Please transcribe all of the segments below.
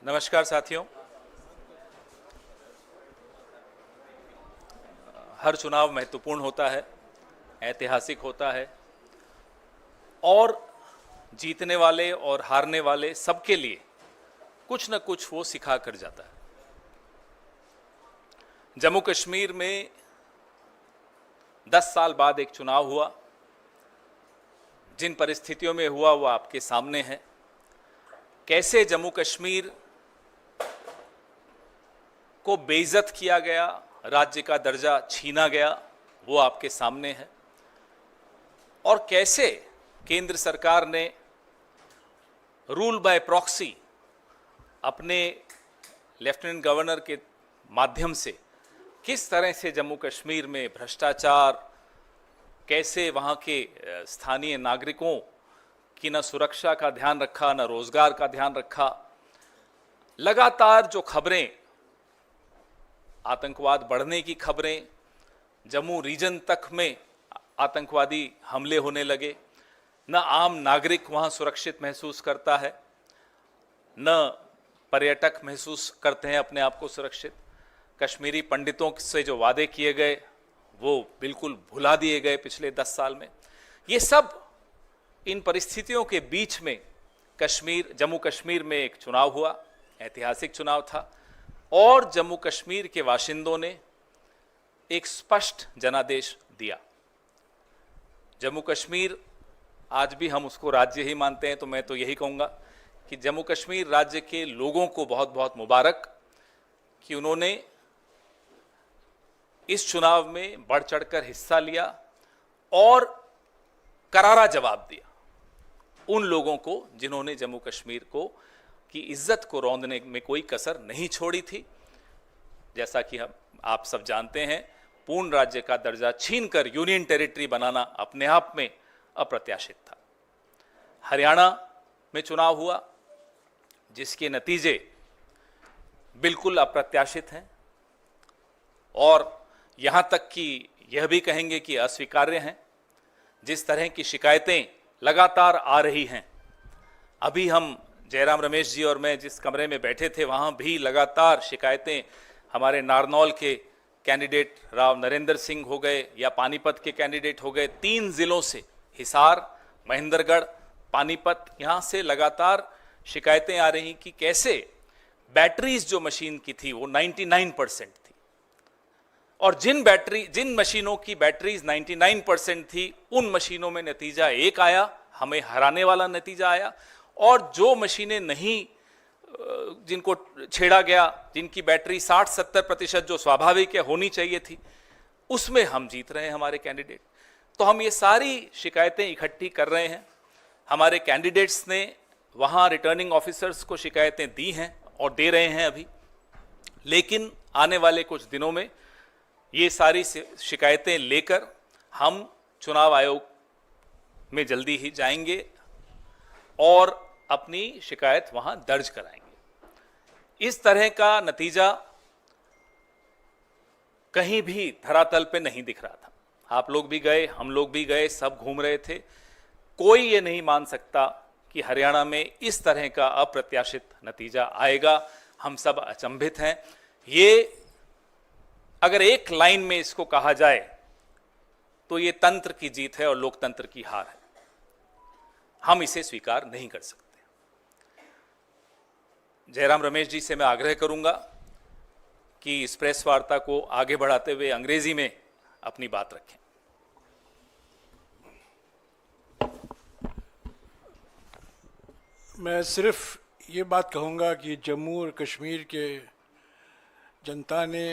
नमस्कार साथियों। हर चुनाव महत्वपूर्ण होता है, ऐतिहासिक होता है और जीतने वाले और हारने वाले सबके लिए कुछ न कुछ वो सिखा कर जाता है। जम्मू कश्मीर में 10 साल बाद एक चुनाव हुआ। जिन परिस्थितियों में हुआ वो आपके सामने है। कैसे जम्मू कश्मीर को बेइज्जत किया गया, राज्य का दर्जा छीना गया, वो आपके सामने है। और कैसे केंद्र सरकार ने रूल बाय प्रॉक्सी अपने लेफ्टिनेंट गवर्नर के माध्यम से किस तरह से जम्मू कश्मीर में भ्रष्टाचार, कैसे वहाँ के स्थानीय नागरिकों की न सुरक्षा का ध्यान रखा, न रोजगार का ध्यान रखा। लगातार जो खबरें, आतंकवाद बढ़ने की खबरें, जम्मू रीजन तक में आतंकवादी हमले होने लगे, न आम नागरिक वहाँ सुरक्षित महसूस करता है, न पर्यटक महसूस करते हैं अपने आप को सुरक्षित। कश्मीरी पंडितों से जो वादे किए गए वो बिल्कुल भुला दिए गए पिछले 10 साल में। ये सब इन परिस्थितियों के बीच में जम्मू कश्मीर में एक चुनाव हुआ, ऐतिहासिक चुनाव था और जम्मू कश्मीर के बाशिंदों ने एक स्पष्ट जनादेश दिया। जम्मू कश्मीर, आज भी हम उसको राज्य ही मानते हैं, तो मैं तो यही कहूँगा कि जम्मू कश्मीर राज्य के लोगों को बहुत बहुत मुबारक कि उन्होंने इस चुनाव में बढ़ चढ़कर हिस्सा लिया और करारा जवाब दिया उन लोगों को जिन्होंने जम्मू कश्मीर को की इज्जत को रौंदने में कोई कसर नहीं छोड़ी थी। जैसा कि आप सब जानते हैं, पूर्ण राज्य का दर्जा छीनकर यूनियन टेरिटरी बनाना अपने आप में अप्रत्याशित था। हरियाणा में चुनाव हुआ जिसके नतीजे बिल्कुल अप्रत्याशित हैं और यहां तक कि यह भी कहेंगे कि अस्वीकार्य हैं। जिस तरह की शिकायतें लगातार आ रही हैं, अभी हम जयराम रमेश जी और मैं जिस कमरे में बैठे थे वहां भी लगातार शिकायतें, हमारे नारनौल के कैंडिडेट राव नरेंद्र सिंह हो गए या पानीपत के कैंडिडेट हो गए, 3 जिलों से, हिसार, महेंद्रगढ़, पानीपत, यहां से लगातार शिकायतें आ रही कि कैसे बैटरीज जो मशीन की थी वो 99% थी और जिन मशीनों की बैटरीज 99% थी उन मशीनों में नतीजा एक आया, हमें हराने वाला नतीजा आया। और जो मशीनें नहीं, जिनको छेड़ा गया, जिनकी बैटरी 60-70% जो स्वाभाविक है होनी चाहिए थी, उसमें हम जीत रहे हैं हमारे कैंडिडेट। तो हम ये सारी शिकायतें इकट्ठी कर रहे हैं। हमारे कैंडिडेट्स ने वहाँ रिटर्निंग ऑफिसर्स को शिकायतें दी हैं और दे रहे हैं अभी, लेकिन आने वाले कुछ दिनों में ये सारी शिकायतें लेकर हम चुनाव आयोग में जल्दी ही जाएंगे और अपनी शिकायत वहां दर्ज कराएंगे। इस तरह का नतीजा कहीं भी धरातल पे नहीं दिख रहा था। आप लोग भी गए, हम लोग भी गए, सब घूम रहे थे। कोई ये नहीं मान सकता कि हरियाणा में इस तरह का अप्रत्याशित नतीजा आएगा। हम सब अचंभित हैं। ये अगर एक लाइन में इसको कहा जाए तो ये तंत्र की जीत है और लोकतंत्र की हार है। हम इसे स्वीकार नहीं कर सकते। जयराम रमेश जी से मैं आग्रह करूंगा कि इस प्रेस वार्ता को आगे बढ़ाते हुए अंग्रेजी में अपनी बात रखें। मैं सिर्फ ये बात कहूंगा कि जम्मू और कश्मीर के जनता ने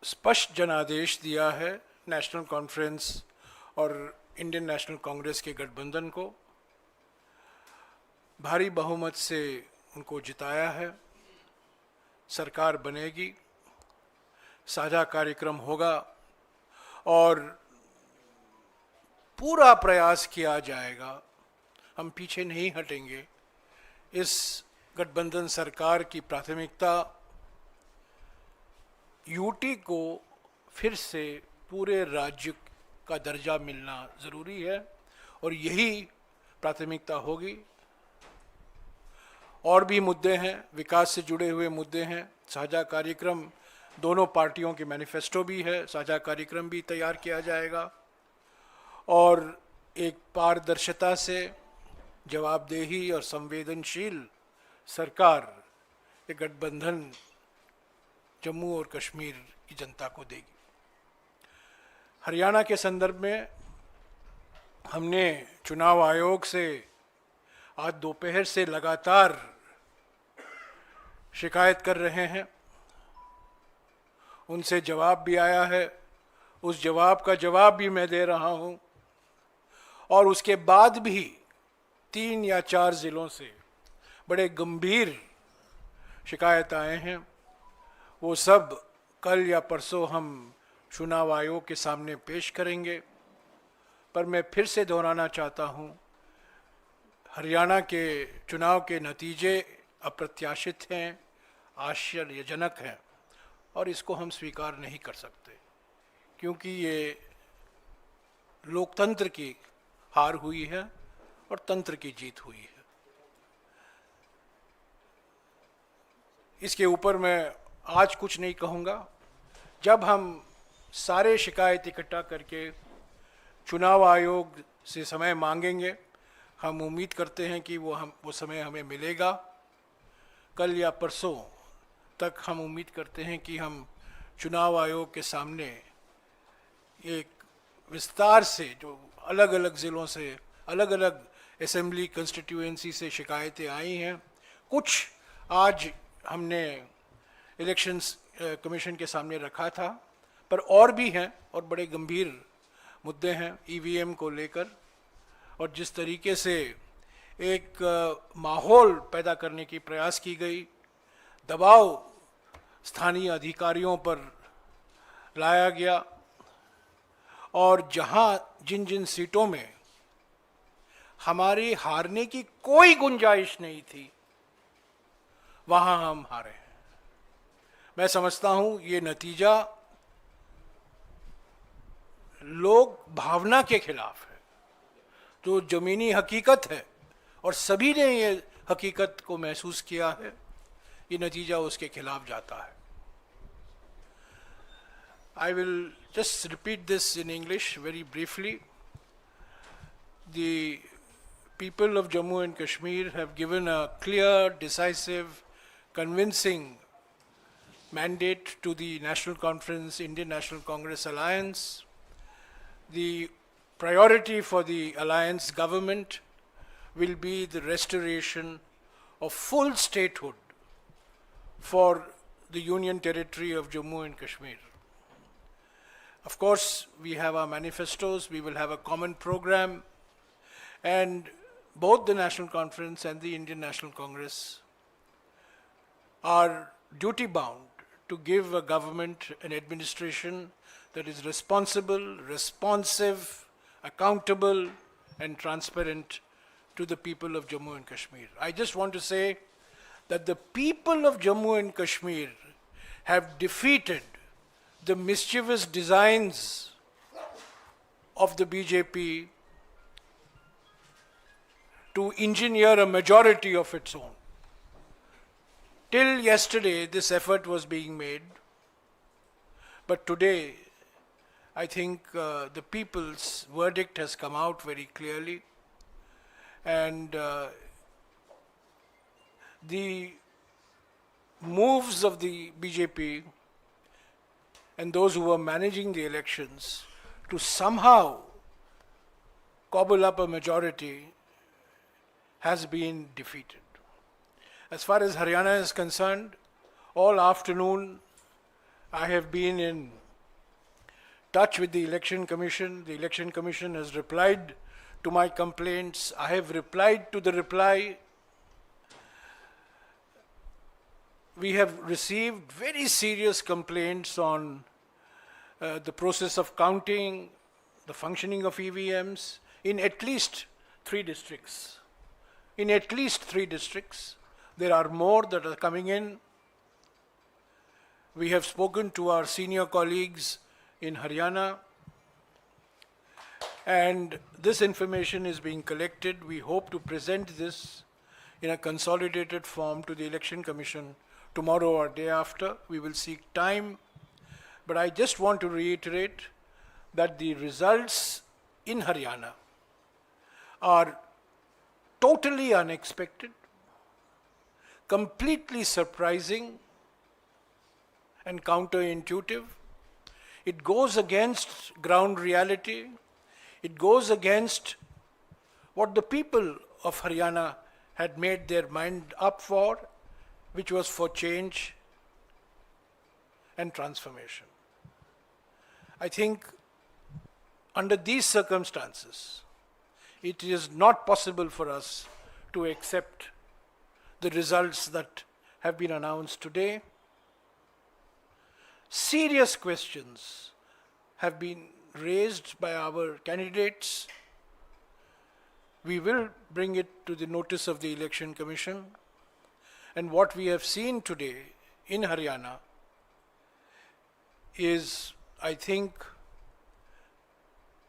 स्पष्ट जनादेश दिया है नेशनल कॉन्फ्रेंस और इंडियन नेशनल कांग्रेस के गठबंधन को। भारी बहुमत से उनको जिताया है। सरकार बनेगी, साझा कार्यक्रम होगा और पूरा प्रयास किया जाएगा। हम पीछे नहीं हटेंगे। इस गठबंधन सरकार की प्राथमिकता यूटी को फिर से पूरे राज्य का दर्जा मिलना ज़रूरी है और यही प्राथमिकता होगी। और भी मुद्दे हैं, विकास से जुड़े हुए मुद्दे हैं। साझा कार्यक्रम, दोनों पार्टियों के मैनिफेस्टो भी है, साझा कार्यक्रम भी तैयार किया जाएगा और एक पारदर्शिता से जवाबदेही और संवेदनशील सरकार, एक गठबंधन जम्मू और कश्मीर की जनता को देगी। हरियाणा के संदर्भ में हमने चुनाव आयोग से आज दोपहर से लगातार शिकायत कर रहे हैं, उनसे जवाब भी आया है, उस जवाब का जवाब भी मैं दे रहा हूं और उसके बाद भी 3 या 4 जिलों से बड़े गंभीर शिकायत आए हैं। वो सब कल या परसों हम चुनाव आयोग के सामने पेश करेंगे। पर मैं फिर से दोहराना चाहता हूं, हरियाणा के चुनाव के नतीजे अप्रत्याशित हैं, आश्चर्यजनक हैं और इसको हम स्वीकार नहीं कर सकते, क्योंकि ये लोकतंत्र की हार हुई है और तंत्र की जीत हुई है। इसके ऊपर मैं आज कुछ नहीं कहूँगा। जब हम सारे शिकायत इकट्ठा करके चुनाव आयोग से समय मांगेंगे, हम उम्मीद करते हैं कि वो समय हमें मिलेगा। कल या परसों तक हम उम्मीद करते हैं कि हम चुनाव आयोग के सामने एक विस्तार से, जो अलग अलग ज़िलों से, अलग अलग असेंबली कंस्टिट्यूएंसी से शिकायतें आई हैं, कुछ आज हमने इलेक्शंस कमीशन के सामने रखा था, पर और भी हैं और बड़े गंभीर मुद्दे हैं ईवीएम को लेकर। और जिस तरीके से एक माहौल पैदा करने की प्रयास की गई, दबाव स्थानीय अधिकारियों पर लाया गया और जहां जिन जिन सीटों में हमारी हारने की कोई गुंजाइश नहीं थी, वहां हम हारे हैं। मैं समझता हूं ये नतीजा लोक भावना के खिलाफ है, जो जमीनी हकीकत है और सभी ने ये हकीकत को महसूस किया है। ये नतीजा उसके खिलाफ जाता है। I will just repeat this in English very briefly. The people of Jammu and Kashmir have given a clear, decisive, convincing mandate to the National Conference, Indian National Congress Alliance. The priority for the alliance government will be the restoration of full statehood for the Union Territory of Jammu and Kashmir. Of course, we have our manifestos, we will have a common program, and both the National Conference and the Indian National Congress are duty-bound to give a government, an administration that is responsible, responsive, accountable, and transparent to the people of Jammu and Kashmir. I just want to say that the people of Jammu and Kashmir have defeated the mischievous designs of the BJP to engineer a majority of its own. Till yesterday, this effort was being made, but today, I think the people's verdict has come out very clearly, and the moves of the BJP and those who were managing the elections to somehow cobble up a majority has been defeated. As far as Haryana is concerned, all afternoon I have been in touch with the Election Commission. The Election Commission has replied to my complaints. I have replied to the reply. We have received very serious complaints on the process of counting, the functioning of EVMs in at least 3 districts. In at least 3 districts. There are more that are coming in. We have spoken to our senior colleagues in Haryana, and this information is being collected. We hope to present this in a consolidated form to the Election Commission tomorrow or day after. We will seek time, but I just want to reiterate that the results in Haryana are totally unexpected, completely surprising and counterintuitive. It goes against ground reality. It goes against what the people of Haryana had made their mind up for, which was for change and transformation. I think under these circumstances, it is not possible for us to accept the results that have been announced today. Serious questions have been raised by our candidates. We will bring it to the notice of the Election Commission. And what we have seen today in Haryana is, I think,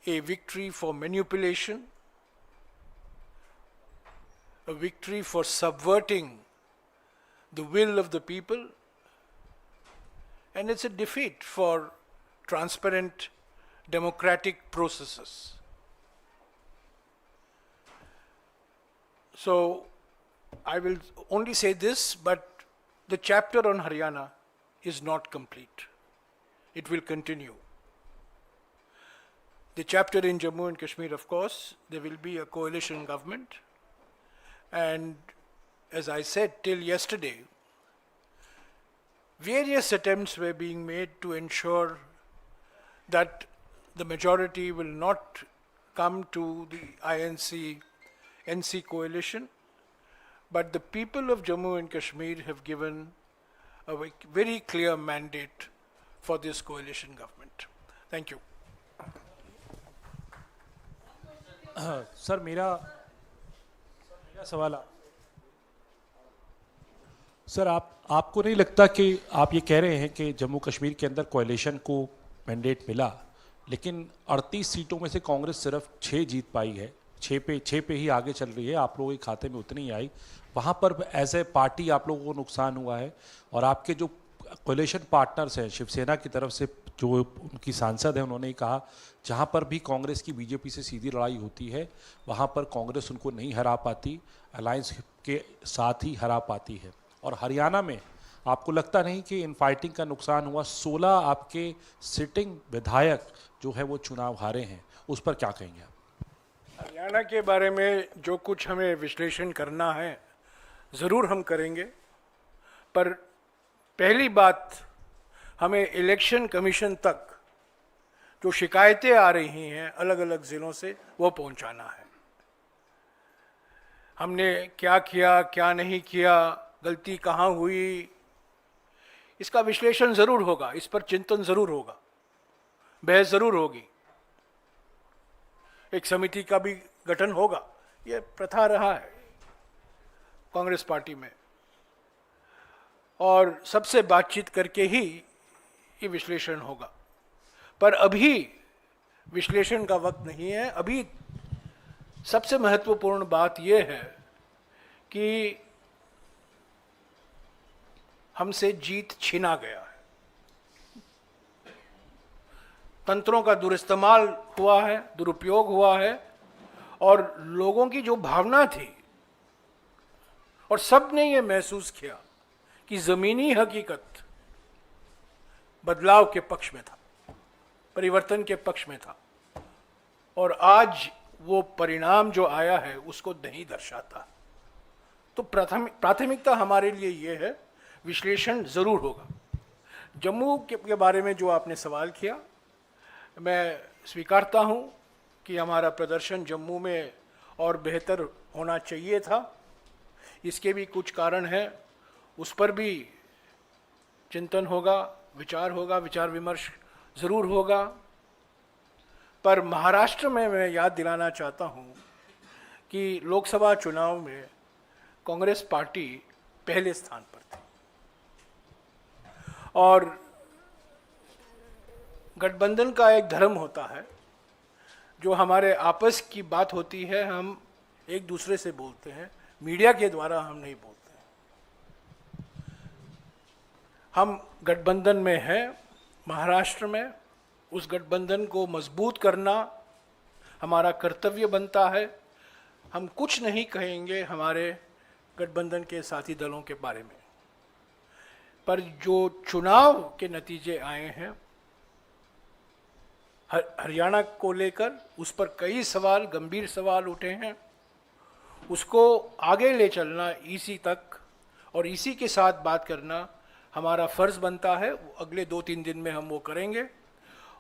a victory for manipulation, a victory for subverting the will of the people, and it's a defeat for transparent democratic processes. So I will only say this, but the chapter on Haryana is not complete. It will continue. The chapter in Jammu and Kashmir, of course, there will be a coalition government. And as I said till yesterday, various attempts were being made to ensure that the majority will not come to the INC-NC coalition, but the people of Jammu and Kashmir have given a very clear mandate for this coalition government. Thank you. Sir मेरा सवाल sir आपको नहीं लगता कि आप ये कह रहे हैं कि जम्मू कश्मीर के अंदर कोalition को मैंडेट मिला, लेकिन 38 सीटों में से कांग्रेस सिर्फ 6 जीत पाई है, 6 पे ही आगे चल रही है, आप लोगों के खाते में उतनी ही आई, वहाँ पर एज ए पार्टी आप लोगों को नुकसान हुआ है। और आपके जो कोलिशन पार्टनर्स हैं शिवसेना की तरफ से, जो उनकी सांसद है, उन्होंने कहा जहाँ पर भी कांग्रेस की बीजेपी से सीधी लड़ाई होती है वहाँ पर कांग्रेस उनको नहीं हरा पाती, अलायंस के साथ ही हरा पाती है। और हरियाणा में आपको लगता नहीं कि इन फाइटिंग का नुकसान हुआ? 16 आपके सिटिंग विधायक जो है वो चुनाव हारे हैं, उस पर क्या कहेंगे आप? हरियाणा के बारे में जो कुछ हमें विश्लेषण करना है ज़रूर हम करेंगे, पर पहली बात, हमें इलेक्शन कमीशन तक जो शिकायतें आ रही हैं अलग अलग ज़िलों से वो पहुंचाना है। हमने क्या किया, क्या नहीं किया, गलती कहाँ हुई, इसका विश्लेषण ज़रूर होगा, इस पर चिंतन ज़रूर होगा, बहस ज़रूर होगी, एक समिति का भी गठन होगा। ये प्रथा रहा है कांग्रेस पार्टी में, और सबसे बातचीत करके ही ये विश्लेषण होगा। पर अभी विश्लेषण का वक्त नहीं है। अभी सबसे महत्वपूर्ण बात ये है कि हमसे जीत छीना गया है, तंत्रों का दुरुइस्तेमाल हुआ है, दुरुपयोग हुआ है, और लोगों की जो भावना थी, और सब ने ये महसूस किया कि ज़मीनी हकीकत बदलाव के पक्ष में था, परिवर्तन के पक्ष में था, और आज वो परिणाम जो आया है उसको नहीं दर्शाता। तो प्राथमिकता हमारे लिए ये है, विश्लेषण ज़रूर होगा। जम्मू के बारे में जो आपने सवाल किया, मैं स्वीकारता हूँ कि हमारा प्रदर्शन जम्मू में और बेहतर होना चाहिए था। इसके भी कुछ कारण हैं, उस पर भी चिंतन होगा, विचार विमर्श ज़रूर होगा। पर महाराष्ट्र में मैं याद दिलाना चाहता हूँ कि लोकसभा चुनाव में कांग्रेस पार्टी पहले स्थान पर थी, और गठबंधन का एक धर्म होता है, जो हमारे आपस की बात होती है हम एक दूसरे से बोलते हैं, मीडिया के द्वारा हम नहीं बोलते हैं। हम गठबंधन में हैं महाराष्ट्र में, उस गठबंधन को मजबूत करना हमारा कर्तव्य बनता है। हम कुछ नहीं कहेंगे हमारे गठबंधन के साथी दलों के बारे में, पर जो चुनाव के नतीजे आए हैं हरियाणा को लेकर, उस पर कई सवाल, गंभीर सवाल उठे हैं। उसको आगे ले चलना ईसी तक और ईसी के साथ बात करना हमारा फ़र्ज़ बनता है। अगले 2-3 दिन में हम वो करेंगे।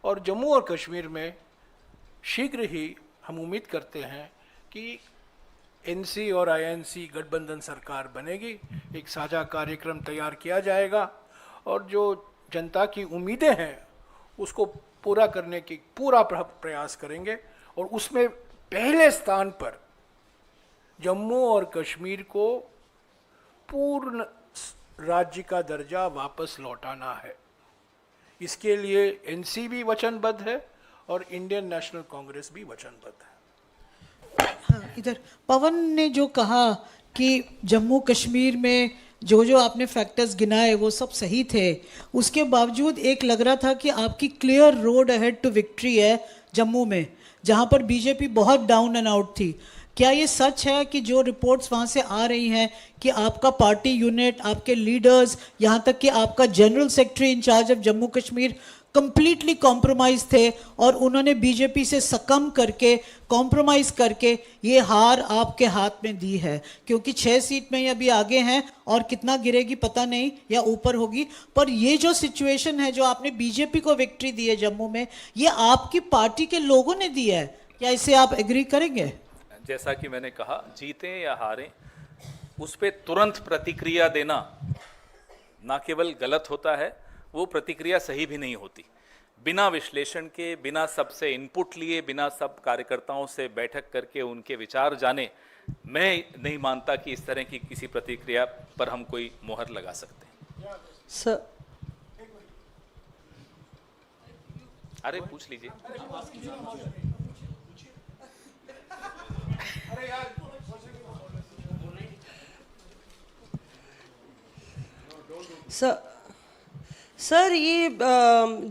और जम्मू और कश्मीर में शीघ्र ही हम उम्मीद करते हैं कि एनसी और आईएनसी गठबंधन सरकार बनेगी, एक साझा कार्यक्रम तैयार किया जाएगा और जो जनता की उम्मीदें हैं उसको पूरा करने की पूरा प्रयास करेंगे। और उसमें पहले स्थान पर जम्मू और कश्मीर को पूर्ण राज्य का दर्जा वापस लौटाना है। इसके लिए एनसी भी वचनबद्ध है और इंडियन नेशनल कांग्रेस भी वचनबद्ध है। हाँ, इधर पवन ने जो कहा कि जम्मू कश्मीर में जो आपने फैक्टर्स गिनाए वो सब सही थे, उसके बावजूद एक लग रहा था कि आपकी clear road ahead to victory है जम्मू में, जहाँ पर बीजेपी बहुत डाउन एंड आउट थी। क्या ये सच है कि जो रिपोर्ट्स वहाँ से आ रही हैं कि आपका पार्टी यूनिट, आपके लीडर्स, यहाँ तक कि आपका general secretary incharge of Jammu Kashmir completely compromise थे और उन्होंने बीजेपी से सकम करके, कॉम्प्रोमाइज़ करके ये हार आपके हाथ में दी है? क्योंकि 6 सीट में ये अभी आगे हैं और कितना गिरेगी पता नहीं, या ऊपर होगी, पर ये जो सिचुएशन है, जो आपने बीजेपी को विक्ट्री दी है जम्मू में, ये आपकी पार्टी के लोगों ने दी है। क्या इसे आप एग्री करेंगे? जैसा कि मैंने कहा, जीतें या हारें, उस पर तुरंत प्रतिक्रिया देना ना केवल गलत होता है, वो प्रतिक्रिया सही भी नहीं होती। बिना विश्लेषण के, बिना सबसे इनपुट लिए, बिना सब कार्यकर्ताओं से बैठक करके उनके विचार जाने, मैं नहीं मानता कि इस तरह की किसी प्रतिक्रिया पर हम कोई मोहर लगा सकते हैं। सर, अरे पूछ लीजिए। सर ये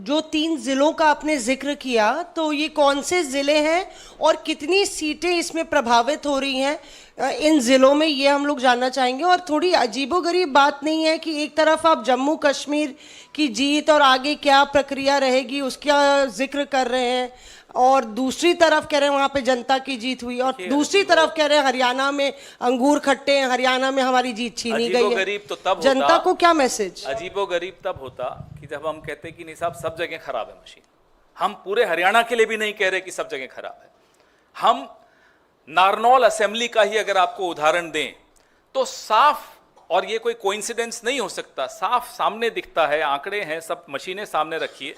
जो 3 जिलों का आपने जिक्र किया, तो ये कौन से ज़िले हैं और कितनी सीटें इसमें प्रभावित हो रही हैं इन ज़िलों में, ये हम लोग जानना चाहेंगे। और थोड़ी अजीबोगरीब बात नहीं है कि एक तरफ आप जम्मू कश्मीर की जीत और आगे क्या प्रक्रिया रहेगी उसका जिक्र कर रहे हैं, और दूसरी तरफ कह रहे हैं वहाँ पे जनता की जीत हुई, और दूसरी तरफ कह रहे हैं हरियाणा में अंगूर खट्टे हैं, हरियाणा में हमारी जीत छीनी गई है। तो तब जनता को क्या मैसेज? अजीबोगरीब तब होता कि जब हम कहते कि नहीं साहब सब जगह खराब है मशीन। हम पूरे हरियाणा के लिए भी नहीं कह रहे कि सब जगह खराब है। हम नारनौल असेंबली का ही अगर आपको उदाहरण दें तो साफ, और ये कोई कोइंसिडेंस नहीं हो सकता, साफ सामने दिखता है, आंकड़े हैं, सब मशीनें सामने रखिए।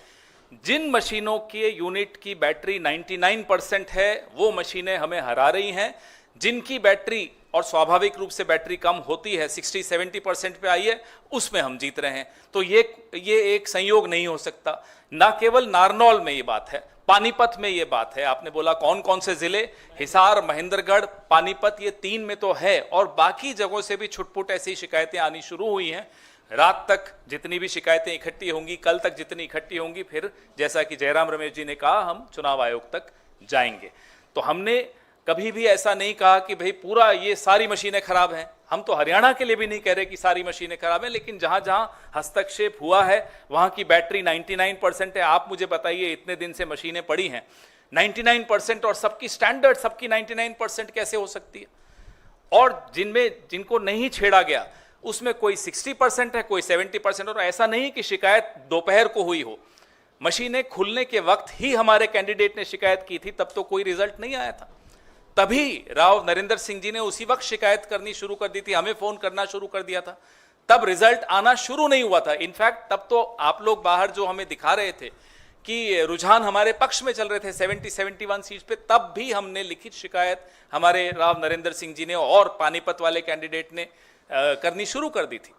जिन मशीनों के यूनिट की बैटरी 99% है वो मशीनें हमें हरा रही हैं। जिनकी बैटरी, और स्वाभाविक रूप से बैटरी कम होती है, 60-70% पे आई है, उसमें हम जीत रहे हैं। तो ये एक संयोग नहीं हो सकता। ना केवल नारनौल में ये बात है, पानीपत में ये बात है। आपने बोला कौन कौन से जिले, हिसार, महेंद्रगढ़, पानीपत, ये 3 में तो है, और बाकी जगहों से भी छुटपुट ऐसी शिकायतें आनी शुरू हुई हैं। रात तक जितनी भी शिकायतें इकट्ठी होंगी, कल तक जितनी इकट्ठी होंगी, फिर जैसा कि जयराम रमेश जी ने कहा, हम चुनाव आयोग तक जाएंगे। तो हमने कभी भी ऐसा नहीं कहा कि भाई पूरा ये सारी मशीनें खराब हैं। हम तो हरियाणा के लिए भी नहीं कह रहे कि सारी मशीनें खराब हैं, लेकिन जहां जहां हस्तक्षेप हुआ है वहां की बैटरी 99% है। आप मुझे बताइए, इतने दिन से मशीनें पड़ी हैं 99% और सबकी स्टैंडर्ड, सबकी 99% कैसे हो सकती है? और जिनको नहीं छेड़ा गया उसमें कोई 60% है, कोई 70%। और ऐसा नहीं कि शिकायत दोपहर को हुई हो, मशीनें खुलने के वक्त ही हमारे कैंडिडेट ने शिकायत की थी, तब तो कोई रिजल्ट नहीं आया था। तभी राव नरेंद्र सिंह जी ने उसी वक्त शिकायत करनी शुरू कर दी थी, हमें फोन करना शुरू कर दिया था, तब रिजल्ट आना शुरू नहीं हुआ था। इनफैक्ट तब तो आप लोग बाहर जो हमें दिखा रहे थे कि रुझान हमारे पक्ष में चल रहे थे 70-71 सीट पे, तब भी हमने लिखित शिकायत हमारे राव नरेंद्र सिंह जी ने और पानीपत वाले कैंडिडेट ने करनी शुरू कर दी थी।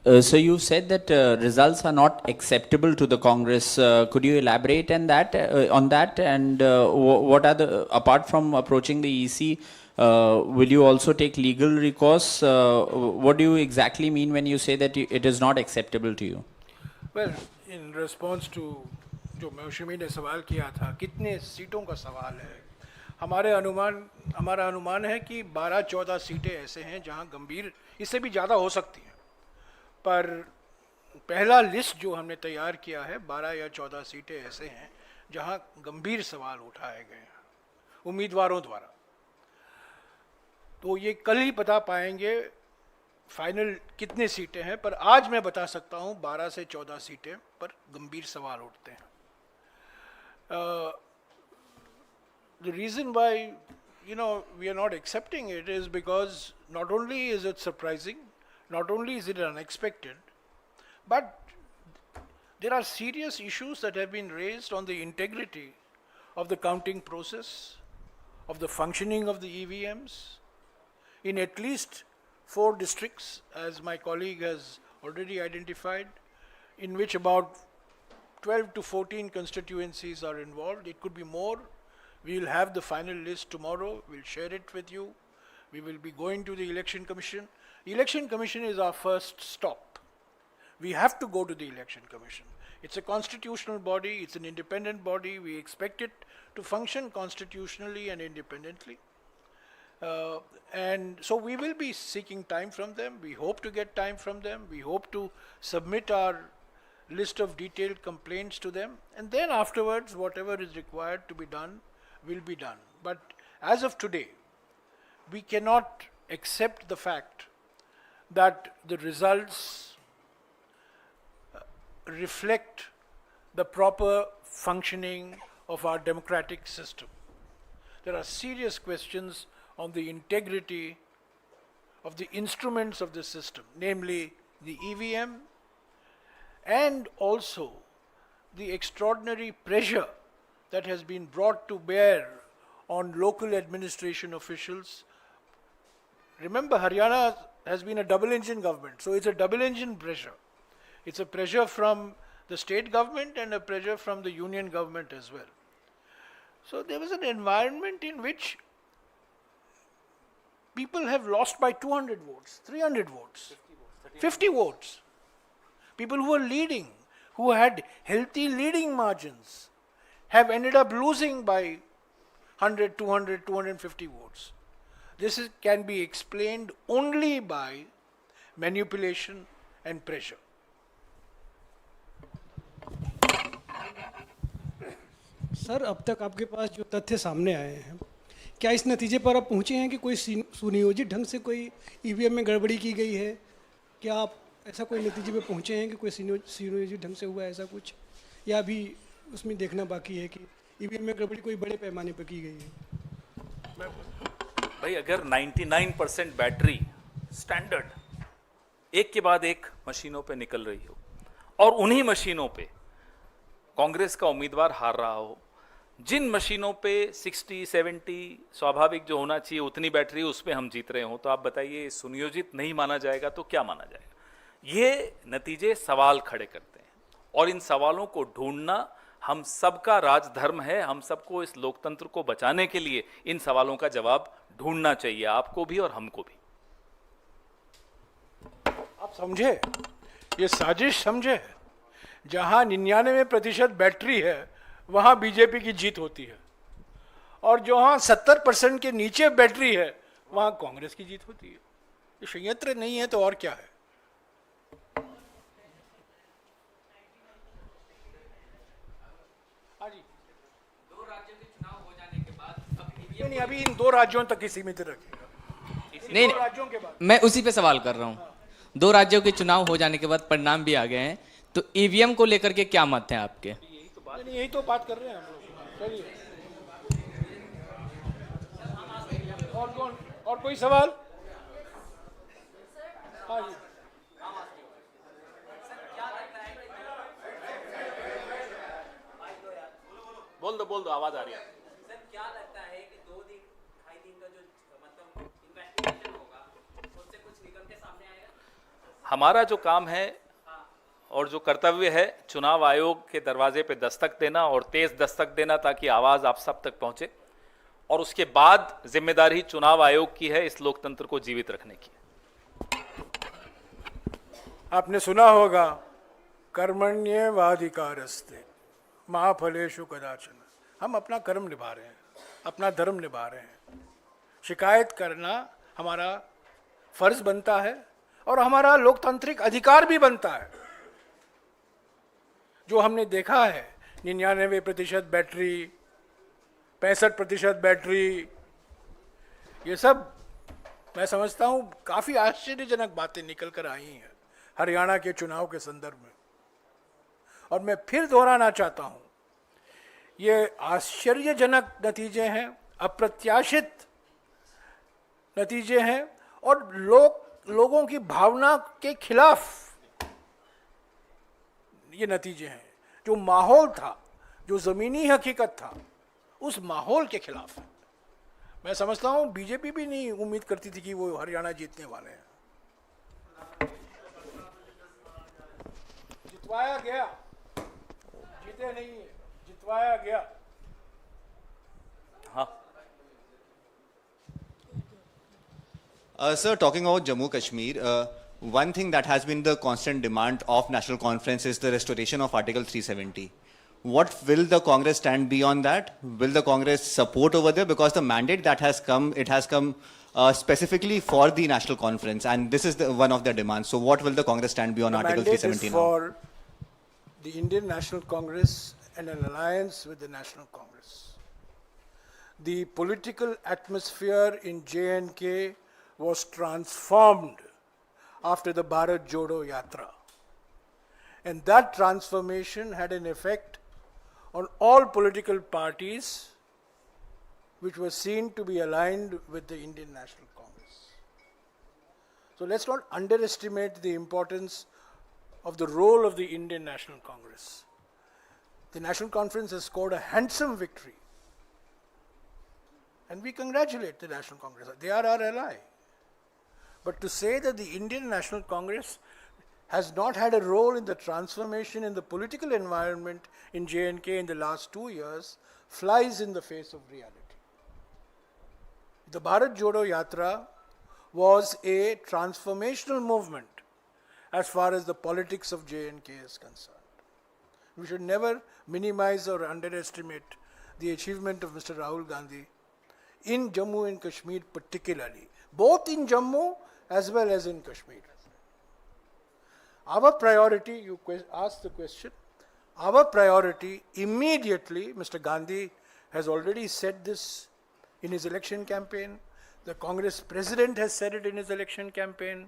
So you said that results are not acceptable to the Congress. Could you elaborate on that? And what are the, apart from approaching the EC, will you also take legal recourse? What do you exactly mean when you say that it is not acceptable to you? Well, in response to जो मौसमी ने सवाल किया था कितने सीटों का सवाल है, हमारा अनुमान है कि 12-14 सीटें ऐसे हैं जहां गंभीर, इससे भी ज़्यादा हो सकती हैं, पर पहला लिस्ट जो हमने तैयार किया है 12 या 14 सीटें ऐसे हैं जहां गंभीर सवाल उठाए गए हैं उम्मीदवारों द्वारा। तो ये कल ही बता पाएंगे फाइनल कितने सीटें हैं, पर आज मैं बता सकता हूं 12 से 14 सीटें पर गंभीर सवाल उठते हैं। The reason why, we are not accepting it is because not only is it surprising, not only is it unexpected, but there are serious issues that have been raised on the integrity of the counting process, of the functioning of the EVMs, in at least 4 districts, as my colleague has already identified, in which about 12 to 14 constituencies are involved. It could be more. We will have the final list tomorrow. We'll share it with you. We will be going to the Election Commission. Election Commission is our first stop. We have to go to the Election Commission. It's a constitutional body. It's an independent body. We expect it to function constitutionally and independently. And so we will be seeking time from them. We hope to get time from them. We hope to submit our list of detailed complaints to them. And then afterwards, whatever is required to be done will be done. But as of today, we cannot accept the fact that the results reflect the proper functioning of our democratic system. There are serious questions on the integrity of the instruments of the system, namely the EVM, and also the extraordinary pressure that has been brought to bear on local administration officials. Remember, Haryana has been a double-engine government, so it's a double-engine pressure. It's a pressure from the state government and a pressure from the union government as well. So there was an environment in which people have lost by 200 votes, 300 votes, 50 votes. People who are leading, who had healthy leading margins, have ended up losing by 100, 200, 250 votes. This can be explained only by manipulation and pressure. Sir, अब तक आपके पास जो तथ्य सामने आए हैं, क्या इस नतीजे पर आप पहुंचे हैं कि कोई सुनियोजित ढंग से कोई ईवीएम में गड़बड़ी की गई है? क्या आप ऐसा कोई नतीजे पे पहुंचे हैं कि कोई सुनियोजित ढंग से हुआ है ऐसा कुछ, या अभी उसमें देखना बाकी है कि ईवीएम में गड़बड़ी कोई बड़े पैमाने पर की गई है? भाई, अगर 99% बैटरी स्टैंडर्ड एक के बाद एक मशीनों पे निकल रही हो और उन्हीं मशीनों पे कांग्रेस का उम्मीदवार हार रहा हो, जिन मशीनों पे 60-70 स्वाभाविक जो होना चाहिए उतनी बैटरी उस पे हम जीत रहे हो, तो आप बताइए सुनियोजित नहीं माना जाएगा तो क्या माना जाएगा? ये नतीजे सवाल खड़े करते हैं और इन सवालों को ढूंढना हम सबका राजधर्म है। हम सबको इस लोकतंत्र को बचाने के लिए इन सवालों का जवाब ढूंढना चाहिए, आपको भी और हमको भी। आप समझे, ये साजिश समझे, जहां 99% बैटरी है वहां बीजेपी की जीत होती है, और जहां 70% के नीचे बैटरी है वहां कांग्रेस की जीत होती है। ये संयंत्र नहीं है तो और क्या है? हाँ जी, 2 राज्यों के चुनाव हो जाने के बाद नहीं, अभी इन 2 राज्यों तक ही सीमित रखिएगा। नहीं, 2 राज्यों के बाद मैं उसी पे सवाल कर रहा हूँ। 2 राज्यों के चुनाव हो जाने के बाद परिणाम भी आ गए हैं, तो ईवीएम को लेकर के क्या मत हैं आपके? नहीं, यही तो बात कर रहे हैं हम लोग। चलिए, और कौन, और कोई सवाल? हाँ जी, बोल दो, आवाज आ रही है। सर, क्या लगता है कि 2 दिन 2.5 दिन का जो मतलब इन्वेस्टिगेशन होगा उससे कुछ निकल के सामने आएगा? हमारा जो काम है और जो कर्तव्य है, चुनाव आयोग के दरवाजे पे दस्तक देना और तेज दस्तक देना ताकि आवाज़ आप सब तक पहुंचे। और उसके बाद जिम्मेदारी चुनाव आयोग की है इस लोकतंत्र को जीवित रखने की। आपने सुना होगा कर्मण्येवाधिकारस्ते मा फलेषु कदाचन। हम अपना कर्म निभा रहे हैं, अपना धर्म निभा रहे हैं। शिकायत करना हमारा फर्ज बनता है और हमारा लोकतांत्रिक अधिकार भी बनता है। जो हमने देखा है 99% बैटरी, 65% बैटरी, ये सब मैं समझता हूँ काफ़ी आश्चर्यजनक बातें निकल कर आई हैं हरियाणा के चुनाव के संदर्भ में। और मैं फिर दोहराना चाहता हूँ, ये आश्चर्यजनक नतीजे हैं, अप्रत्याशित नतीजे हैं और लोगों की भावना के खिलाफ ये नतीजे हैं। जो माहौल था, जो ज़मीनी हकीकत था, उस माहौल के खिलाफ है। मैं समझता हूँ बीजेपी भी नहीं उम्मीद करती थी कि वो हरियाणा जीतने वाले हैं। जितवाया गया, जीते नहीं है, जितवाया गया। हाँ, Sir, talking about Jammu Kashmir, one thing that has been the constant demand of National Conference is the restoration of Article 370. What will the Congress stand be on that? Will the Congress support over there? Because the mandate that has come, it has come specifically for the National Conference, and this is one of their demands. So, what will the Congress stand be on Article 370 now? For the Indian National Congress and an alliance with the National Congress. The political atmosphere in J&K was transformed after the Bharat Jodo Yatra. And that transformation had an effect on all political parties which were seen to be aligned with the Indian National Congress. So let's not underestimate the importance of the role of the Indian National Congress. The National Conference has scored a handsome victory. And we congratulate the National Congress. They are our ally. But to say that the Indian National Congress has not had a role in the transformation in the political environment in J&K in the last 2 years flies in the face of reality. The Bharat Jodo Yatra was a transformational movement as far as the politics of J&K is concerned. We should never minimize or underestimate the achievement of Mr. Rahul Gandhi in Jammu and Kashmir particularly, both in Jammu as well as in Kashmir. Our priority, you asked the question, our priority immediately, Mr. Gandhi has already said this in his election campaign, the Congress president has said it in his election campaign.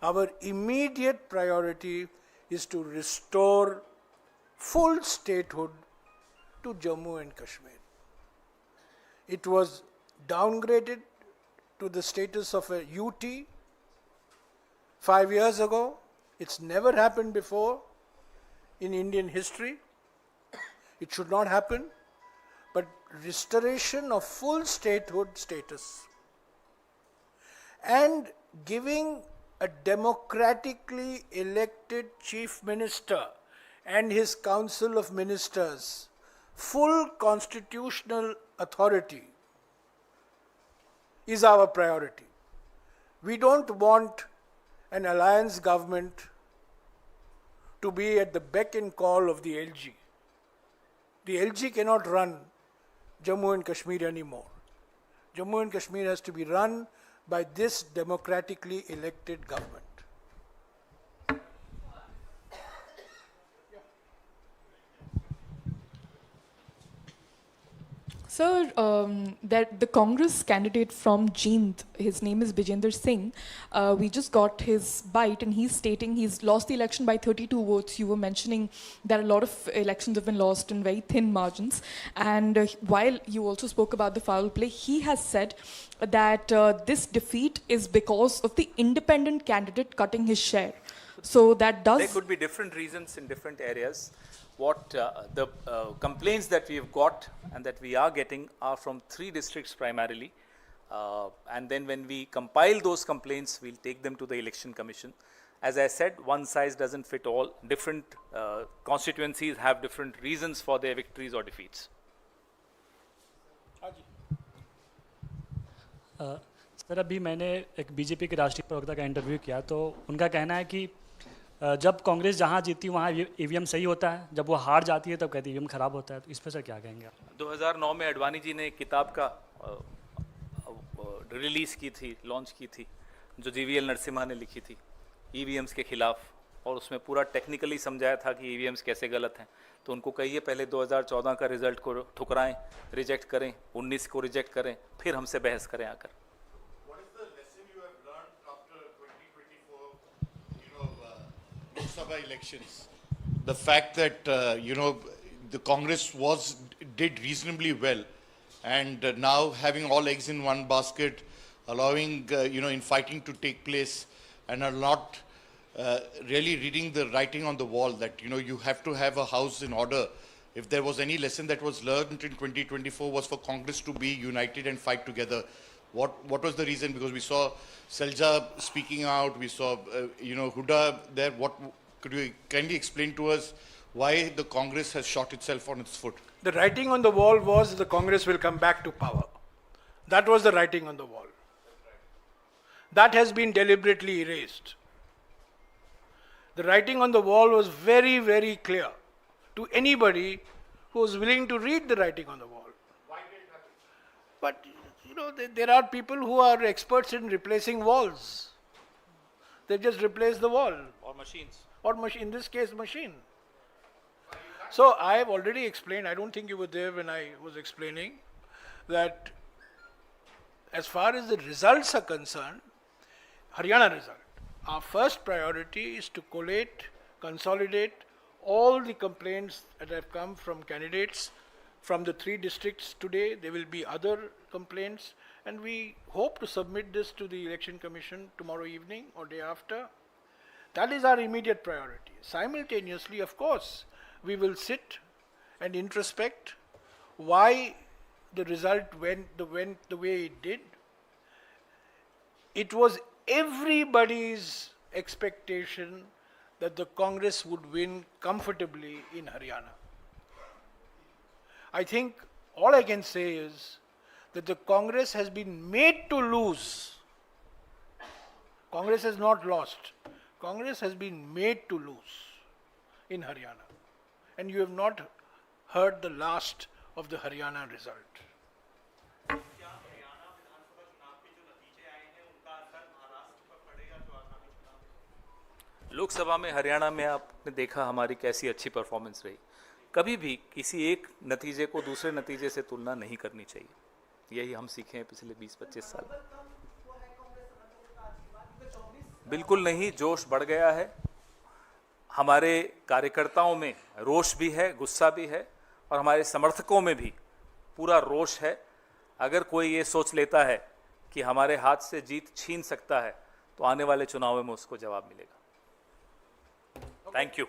Our immediate priority is to restore full statehood to Jammu and Kashmir. It was downgraded to the status of a UT 5 years ago. It's never happened before in Indian history. It should not happen. But restoration of full statehood status and giving a democratically elected chief minister and his council of ministers full constitutional authority is our priority. We don't want an alliance government to be at the beck and call of the LG. The LG cannot run Jammu and Kashmir anymore. Jammu and Kashmir has to be run by this democratically elected government. Sir, that the Congress candidate from Jeend, his name is Bijender Singh, we just got his bite and he's stating he's lost the election by 32 votes. You were mentioning that a lot of elections have been lost in very thin margins. And while you also spoke about the foul play, he has said that this defeat is because of the independent candidate cutting his share. So that does... There could be different reasons in different areas. What the complaints that we have got and that we are getting are from 3 districts primarily. And then when we compile those complaints, we'll take them to the Election Commission. As I said, one size doesn't fit all. Different constituencies have different reasons for their victories or defeats. Haji. Sir अभी मैंने एक BJP के राष्ट्रीय प्रवक्ता का interview किया तो उनका कहना है कि जब कांग्रेस जहां जीती वहां ईवीएम सही होता है, जब वो हार जाती है तब कहती है ईवीएम खराब होता है। तो इस पर सर क्या कहेंगे आप? 2009 में अडवाणी जी ने एक किताब का रिलीज़ की थी, लॉन्च की थी, जो जीवीएल नरसिम्हा ने लिखी थी ईवीएम्स के खिलाफ, और उसमें पूरा टेक्निकली समझाया था कि ईवीएम्स कैसे गलत हैं। तो उनको कहिए पहले 2014 का रिजल्ट को ठुकराएं, रिजेक्ट करें, 19 को रिजेक्ट करें, फिर हमसे बहस करें आकर। Lok Sabha elections, the fact that the Congress did reasonably well, and now having all eggs in one basket, allowing infighting to take place, and are not really reading the writing on the wall that you have to have a house in order. If there was any lesson that was learned in 2024 was for Congress to be united and fight together. What was the reason? Because we saw Selja speaking out, we saw Huda there. Could you kindly explain to us why the Congress has shot itself on its foot? The writing on the wall was the Congress will come back to power. That was the writing on the wall. That has been deliberately erased. The writing on the wall was very, very clear to anybody who was willing to read the writing on the wall. Why did it happen? But there are people who are experts in replacing walls. They just replace the wall. Or machines. Or in this case, machine. So I have already explained, I don't think you were there when I was explaining, that as far as the results are concerned, Haryana result, our first priority is to collate, consolidate all the complaints that have come from candidates from the 3 districts today. There will be other complaints, and we hope to submit this to the Election Commission tomorrow evening or day after. That is our immediate priority. Simultaneously, of course, we will sit and introspect why the result went the way it did. It was everybody's expectation that the Congress would win comfortably in Haryana. I think all I can say is that the Congress has been made to lose. Congress has not lost. Congress has been made to lose in Haryana. And you have not heard the last of the Haryana result. Lok Sabha में हरियाणा में आपने देखा हमारी कैसी अच्छी performance रही। कभी भी किसी एक नतीजे को दूसरे नतीजे से तुलना नहीं करनी चाहिए। यही हम सीखे हैं पिछले 20-25 साल। बिल्कुल नहीं, जोश बढ़ गया है। हमारे कार्यकर्ताओं में रोष भी है, गुस्सा भी है, और हमारे समर्थकों में भी पूरा रोष है। अगर कोई ये सोच लेता है कि हमारे हाथ से जीत छीन सकता है, तो आने वाले चुनावों में उसको जवाब मिलेगा। Thank you.